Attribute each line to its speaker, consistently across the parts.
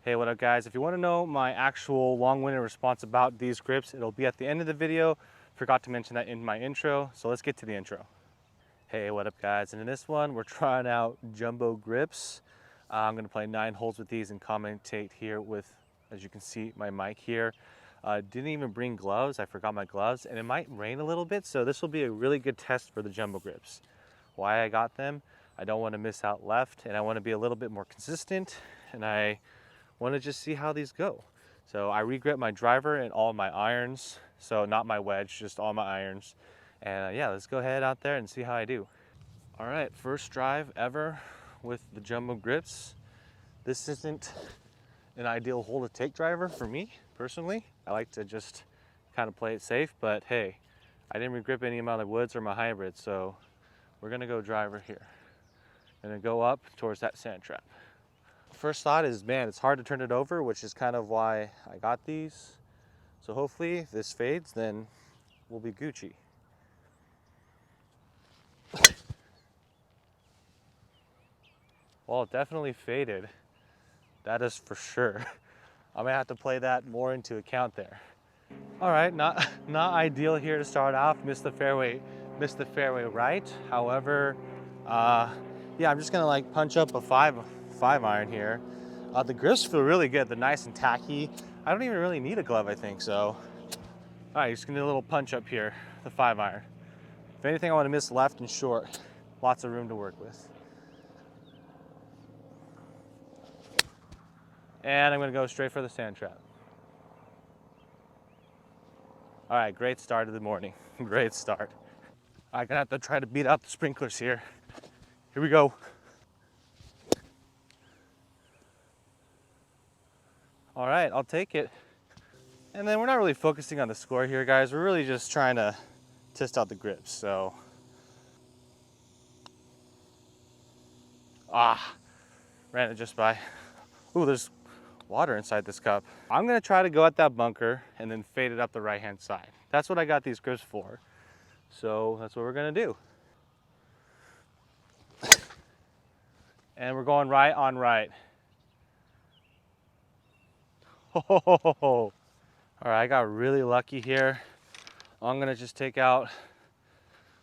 Speaker 1: Hey, what up guys? If you want to know my actual long-winded response about these grips, it'll be at the end of the video. Forgot to mention that in my intro, so let's get to the intro. Hey, what up guys? And in this one, we're trying out jumbo grips. I'm gonna play 9 holes with these and commentate here with, as you can see, my mic here. Didn't even bring gloves, I forgot my gloves, and it might rain a little bit, so this will be a really good test for the jumbo grips. Why I got them, I don't want to miss out left, and I want to be a little bit more consistent, and I want to just see how these go. So I re-grip my driver and all my irons, so not my wedge, just all my irons. And yeah, let's go ahead out there and see how I do. All right, first drive ever with the jumbo grips. This isn't an ideal hole to take driver for me, personally. I like to just kind of play it safe, but hey, I didn't re-grip any of my other woods or my hybrids, so we're gonna go driver here. Gonna go up towards that sand trap. First thought is, man, it's hard to turn it over, which is kind of why I got these. So hopefully if this fades, then we'll be Gucci. Well, it definitely faded. That is for sure. I'm gonna have to play that more into account there. All right, not ideal here to start off. Missed the fairway right. However, yeah, I'm just gonna like punch up a five iron here. The grips feel really good. They're nice and tacky. I don't even really need a glove, I think, so. All right, just gonna do a little punch up here, the 5 iron. If anything, I wanna miss left and short. Lots of room to work with. And I'm gonna go straight for the sand trap. All right, great start of the morning. Great start. I'm gonna have to try to beat out the sprinklers here. Here we go. All right, I'll take it. And then we're not really focusing on the score here, guys. We're really just trying to test out the grips, so. Ran it just by. Ooh, there's water inside this cup. I'm gonna try to go at that bunker and then fade it up the right-hand side. That's what I got these grips for. So that's what we're gonna do. And we're going right on right. All right, I got really lucky here. I'm gonna just take out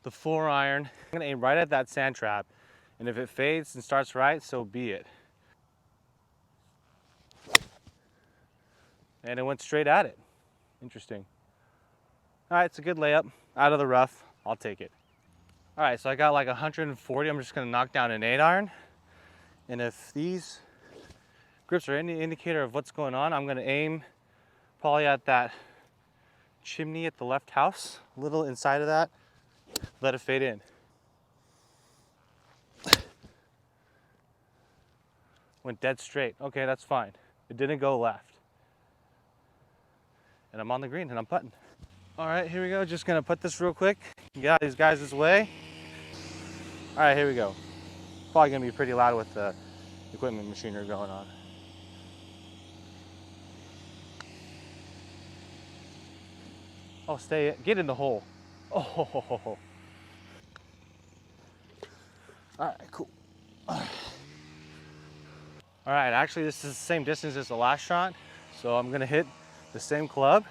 Speaker 1: the 4 iron. I'm gonna aim right at that sand trap. And if it fades and starts right, so be it. And it went straight at it. Interesting. All right, it's a good layup. Out of the rough, I'll take it. All right, so I got like 140. I'm just gonna knock down an 8 iron. And if these grips are any indicator of what's going on, I'm gonna aim probably at that chimney at the left house, a little inside of that, let it fade in. Went dead straight. Okay, that's fine. It didn't go left. And I'm on the green and I'm putting. All right, here we go. Just gonna put this real quick. Get out these guys' way. All right, here we go. Probably gonna be pretty loud with the equipment machinery going on. Oh, get in the hole. Oh, all right, cool. All right, actually this is the same distance as the last shot. So I'm gonna hit the same club.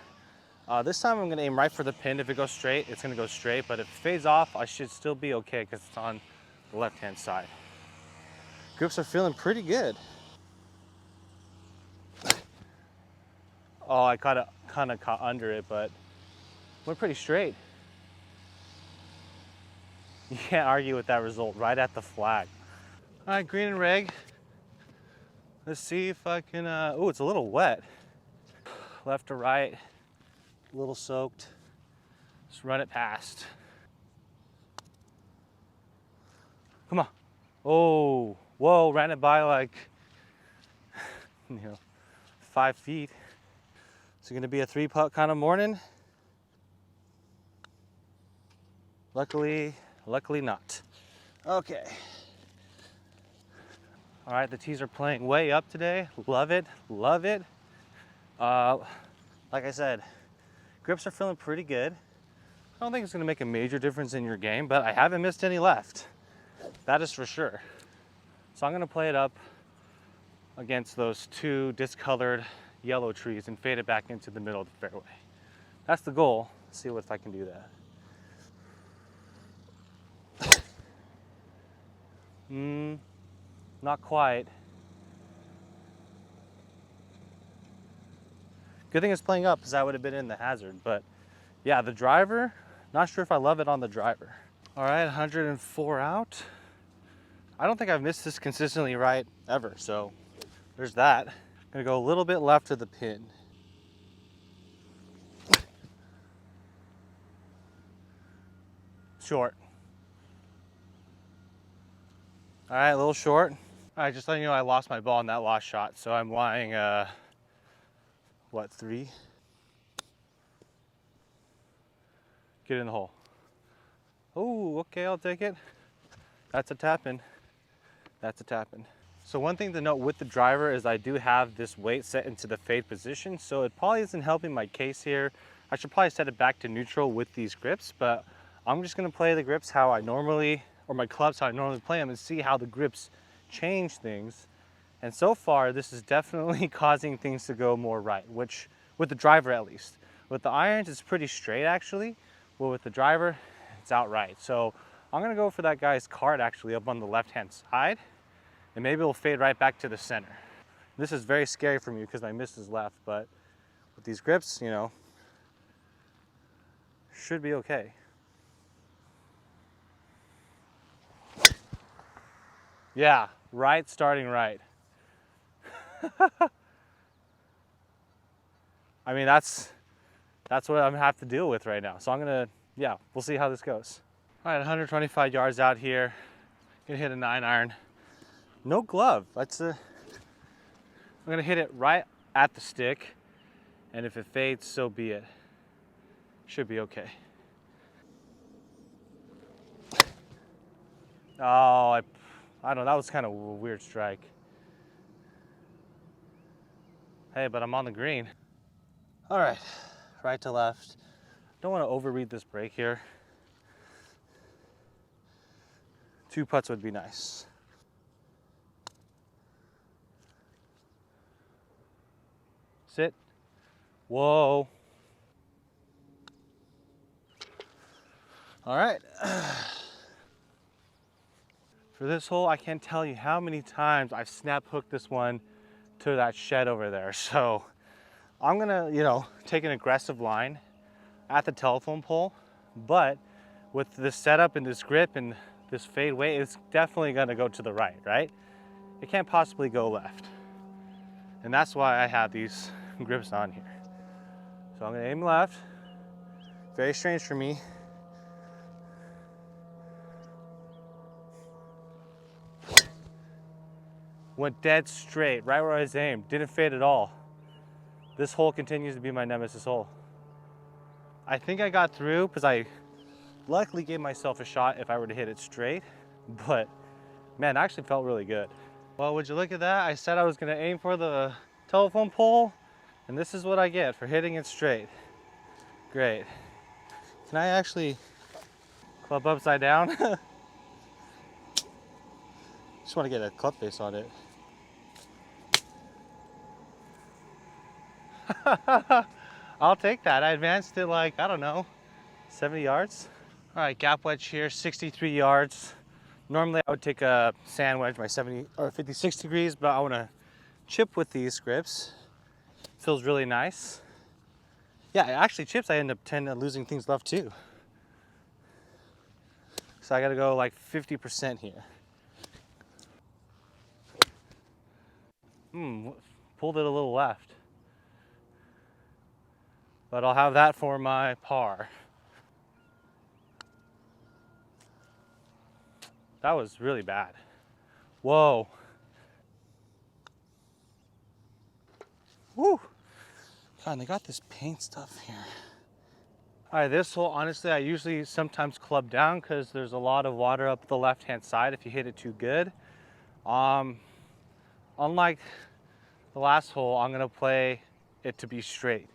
Speaker 1: This time I'm gonna aim right for the pin. If it goes straight, it's gonna go straight, but if it fades off, I should still be okay because it's on the left-hand side. Grips are feeling pretty good. Oh, I kind of caught under it, but went pretty straight. You can't argue with that result, right at the flag. All right, green and reg. Let's see if I can, oh, it's a little wet. Left to right, a little soaked. Just run it past. Come on. Oh, whoa, ran it by like, 5 feet. Is it gonna be a 3-putt kind of morning? Luckily not. Okay. All right, the tees are playing way up today. Love it, love it. Like I said, grips are feeling pretty good. I don't think it's gonna make a major difference in your game, but I haven't missed any left. That is for sure. So I'm gonna play it up against those two discolored yellow trees and fade it back into the middle of the fairway. That's the goal. Let's see if I can do that. Not quite. Good thing it's playing up because I would have been in the hazard, but yeah, the driver, not sure if I love it on the driver. All right, 104 out. I don't think I've missed this consistently right ever, so there's that. I'm gonna go a little bit left of the pin. Short. All right, a little short. All right, just letting you know I lost my ball in that last shot, so I'm lying, what, 3? Get in the hole. Oh, okay, I'll take it. That's a tap-in. That's a tap-in. So one thing to note with the driver is I do have this weight set into the fade position, so it probably isn't helping my case here. I should probably set it back to neutral with these grips, but I'm just gonna play the grips how I normally, or my clubs how I normally play them, and see how the grips change things. And so far, this is definitely causing things to go more right, which, with the driver at least. With the irons, it's pretty straight actually, but with the driver, it's outright. So I'm gonna go for that guy's card actually up on the left-hand side, and maybe it'll fade right back to the center. This is very scary for me because my miss is left, but with these grips, you know, should be okay. Yeah, right, starting right. I mean, that's what I'm gonna have to deal with right now. So I'm gonna, yeah, we'll see how this goes. All right, 125 yards out here. Gonna hit a 9-iron. No glove. I'm gonna hit it right at the stick, and if it fades, so be it. Should be okay. Oh, I don't know, that was kind of a weird strike. Hey, but I'm on the green. All right, right to left. Don't want to overread this break here. 2 putts would be nice. Sit. Whoa. All right. For this hole, I can't tell you how many times I've snap hooked this one to that shed over there. So I'm gonna, you know, take an aggressive line at the telephone pole, but with this setup and this grip and this fade weight, it's definitely gonna go to the right, right? It can't possibly go left. And that's why I have these grips on here. So I'm gonna aim left. Very strange for me. Went dead straight, right where I was aimed. Didn't fade at all. This hole continues to be my nemesis hole. I think I got through because I luckily gave myself a shot if I were to hit it straight, but man, it actually felt really good. Well, would you look at that? I said I was gonna aim for the telephone pole, and this is what I get for hitting it straight. Great. Can I actually club upside down? Just want to get a club face on it. I'll take that. I advanced it like, I don't know, 70 yards. All right, gap wedge here, 63 yards. Normally I would take a sand wedge by 70 or 56 degrees, but I want to chip with these grips. Feels really nice. Yeah, actually chips, I end up losing things left too. So I got to go like 50% here. Pulled it a little left. But I'll have that for my par. That was really bad. Whoa. Woo. God, they got this paint stuff here. All right, this hole, honestly, I usually sometimes club down because there's a lot of water up the left-hand side if you hit it too good. Unlike the last hole, I'm gonna play it to be straight.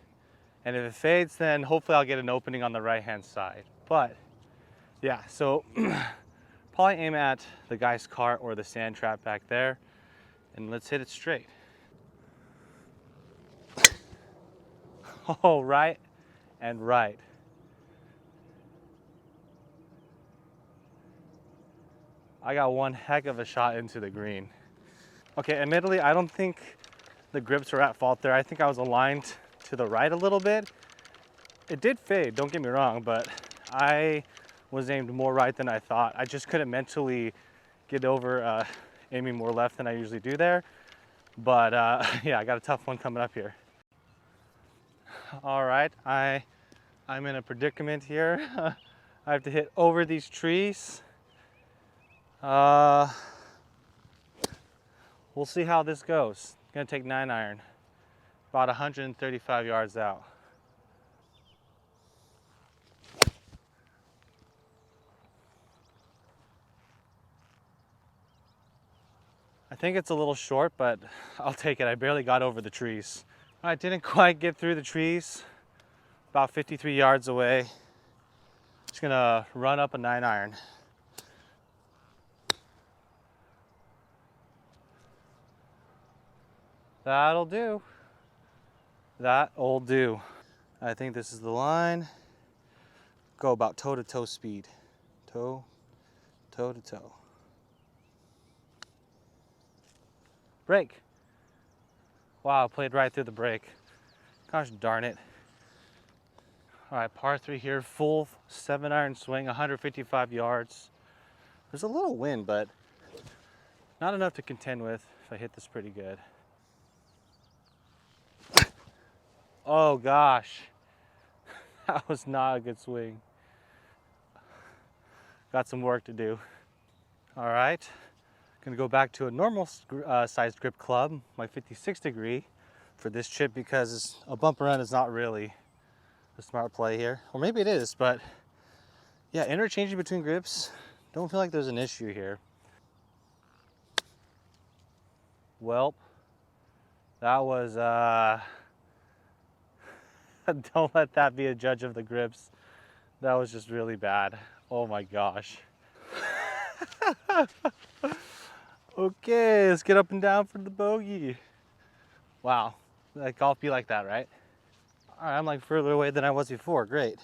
Speaker 1: And if it fades, then hopefully I'll get an opening on the right-hand side. But yeah, so probably aim at the guy's cart or the sand trap back there and let's hit it straight. Oh, right and right. I got one heck of a shot into the green. Okay, admittedly, I don't think the grips are at fault there. I think I was aligned to the right a little bit. It did fade, don't get me wrong, but I was aimed more right than I thought. I just couldn't mentally get over aiming more left than I usually do there. But yeah, I got a tough one coming up here. All right, I'm in a predicament here. I have to hit over these trees. We'll see how this goes. Gonna take 9-iron, about 135 yards out. I think it's a little short, but I'll take it. I barely got over the trees. I didn't quite get through the trees, about 53 yards away. Just gonna run up a 9-iron. That'll do. That'll do. I think this is the line. Go about toe-to-toe speed. Toe to toe. Break. Wow, played right through the break. Gosh darn it. All right, par 3 here, full 7-iron swing, 155 yards. There's a little wind, but not enough to contend with if I hit this pretty good. Oh gosh, that was not a good swing. Got some work to do. All right, gonna go back to a normal sized grip club, my 56 degree for this chip, because a bump around is not really a smart play here. Or maybe it is, but yeah, interchanging between grips, don't feel like there's an issue here. Well, that was, don't let that be a judge of the grips. That was just really bad. Oh my gosh. Okay, let's get up and down for the bogey. Wow, like golf be like that, right? All right, I'm like further away than I was before. Great.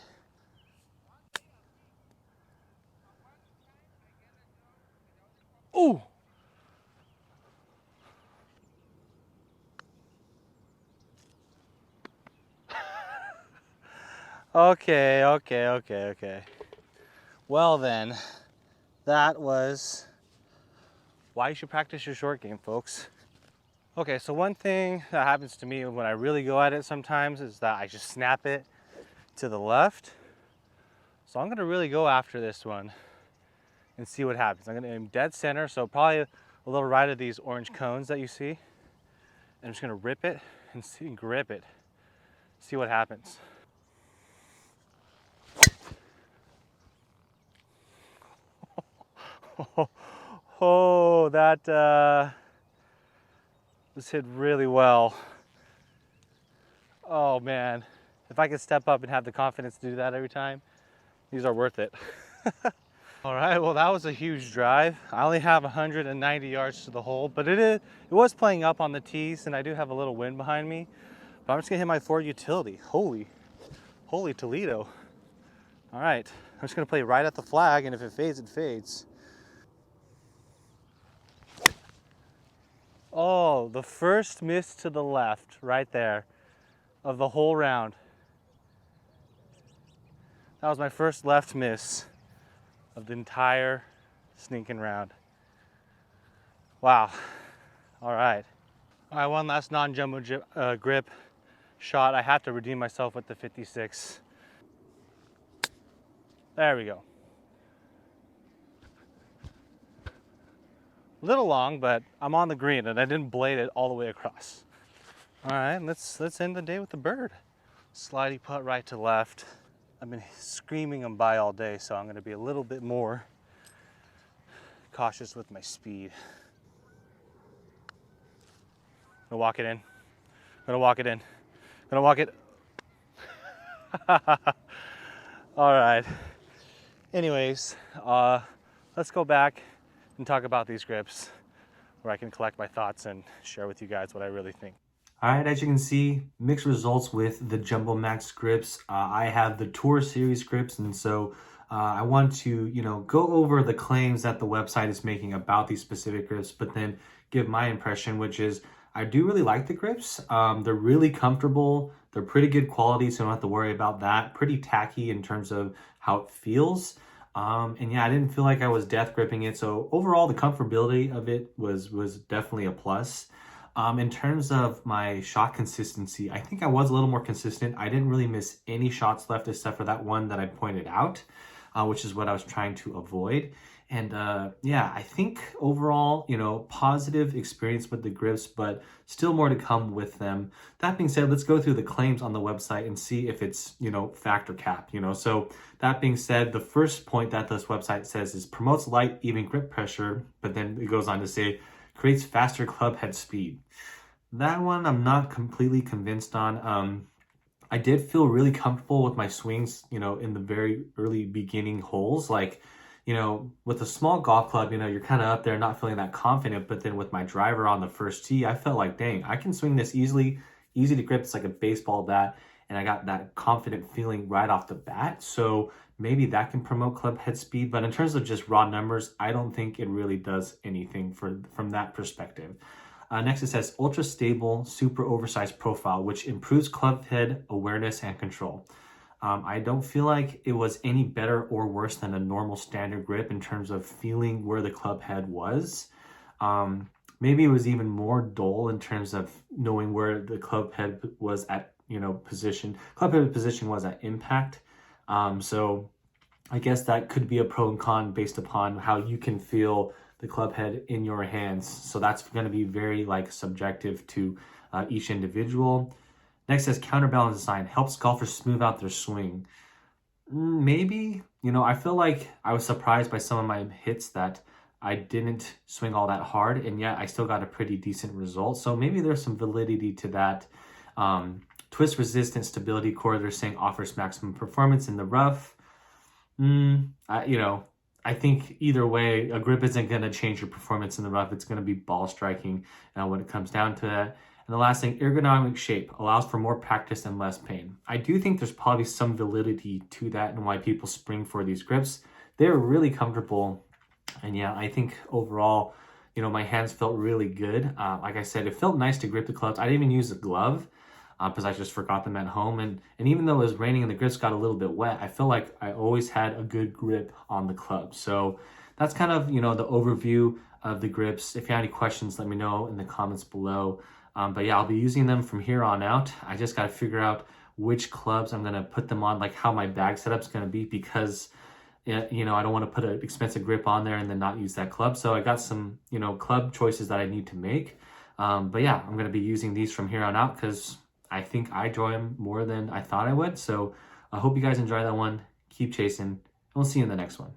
Speaker 1: Ooh. Okay. Well then, that was why you should practice your short game, folks. Okay, so one thing that happens to me when I really go at it sometimes is that I just snap it to the left. So I'm gonna really go after this one and see what happens. I'm gonna aim dead center, so probably a little right of these orange cones that you see. And I'm just gonna rip it and see, grip it, see what happens. Oh, that was hit really well. Oh man, if I could step up and have the confidence to do that every time, these are worth it. All right, well that was a huge drive. I only have 190 yards to the hole, but it was playing up on the tees, and I do have a little wind behind me. But I'm just gonna hit my Fore utility. Holy Toledo. All right, I'm just gonna play right at the flag, and if it fades, it fades. Oh, the first miss to the left, right there, of the whole round. That was my first left miss of the entire sneaking round. Wow. All right. All right, one last non-jumbo grip shot. I have to redeem myself with the 56. There we go. A little long, but I'm on the green and I didn't blade it all the way across. All right, let's end the day with the bird. Slidey putt right to left. I've been screaming them by all day, so I'm gonna be a little bit more cautious with my speed. I'm gonna walk it in. I'm gonna walk it in. I'm gonna walk it. All right. Anyways, let's go back and talk about these grips. where I can collect my thoughts and share with you guys what I really think.
Speaker 2: All right, as you can see, mixed results with the Jumbomax grips. I have the Tour Series grips, and so I want to, go over the claims that the website is making about these specific grips, but then give my impression, which is I do really like the grips. They're really comfortable. They're pretty good quality, so I don't have to worry about that. Pretty tacky in terms of how it feels. And yeah, I didn't feel like I was death gripping it. So overall, the comfortability of it was definitely a plus. In terms of my shot consistency, I think I was a little more consistent. I didn't really miss any shots left except for that one that I pointed out, which is what I was trying to avoid. And yeah, I think overall, positive experience with the grips, but still more to come with them. That being said, let's go through the claims on the website and see if it's, fact or cap, So that being said, the first point that this website says is promotes light, even grip pressure, but then it goes on to say, creates faster club head speed. That one I'm not completely convinced on. I did feel really comfortable with my swings, in the very early beginning holes. Like, with a small golf club, you're kind of up there not feeling that confident. But then with my driver on the first tee, I felt like, dang, I can swing this easily, easy to grip. It's like a baseball bat. And I got that confident feeling right off the bat. So maybe that can promote club head speed. But in terms of just raw numbers, I don't think it really does anything from that perspective. Next, it says ultra stable, super oversized profile, which improves club head awareness and control. I don't feel like it was any better or worse than a normal standard grip in terms of feeling where the club head was. Maybe it was even more dull in terms of knowing where the club head was at, position. Club head position was at impact. So I guess that could be a pro and con based upon how you can feel the club head in your hands. So that's going to be very subjective to each individual. Next says counterbalance design helps golfers smooth out their swing. Maybe, I feel like I was surprised by some of my hits that I didn't swing all that hard, and yet I still got a pretty decent result. So maybe there's some validity to that. Twist resistant stability core, they're saying offers maximum performance in the rough. I think either way, a grip isn't going to change your performance in the rough. It's going to be ball striking when it comes down to that. And the last thing, ergonomic shape allows for more practice and less pain. I do think there's probably some validity to that and why people spring for these grips. They're really comfortable. And yeah, I think overall, my hands felt really good. Like I said, it felt nice to grip the clubs. I didn't even use a glove because I just forgot them at home. And even though it was raining and the grips got a little bit wet, I feel like I always had a good grip on the club. So that's kind of, the overview of the grips. If you have any questions, let me know in the comments below. But yeah, I'll be using them from here on out. I just got to figure out which clubs I'm going to put them on, like how my bag setup's going to be, because I don't want to put an expensive grip on there and then not use that club. So I got some, club choices that I need to make. But yeah, I'm going to be using these from here on out because I think I enjoy them more than I thought I would. So I hope you guys enjoy that one. Keep chasing. We'll see you in the next one.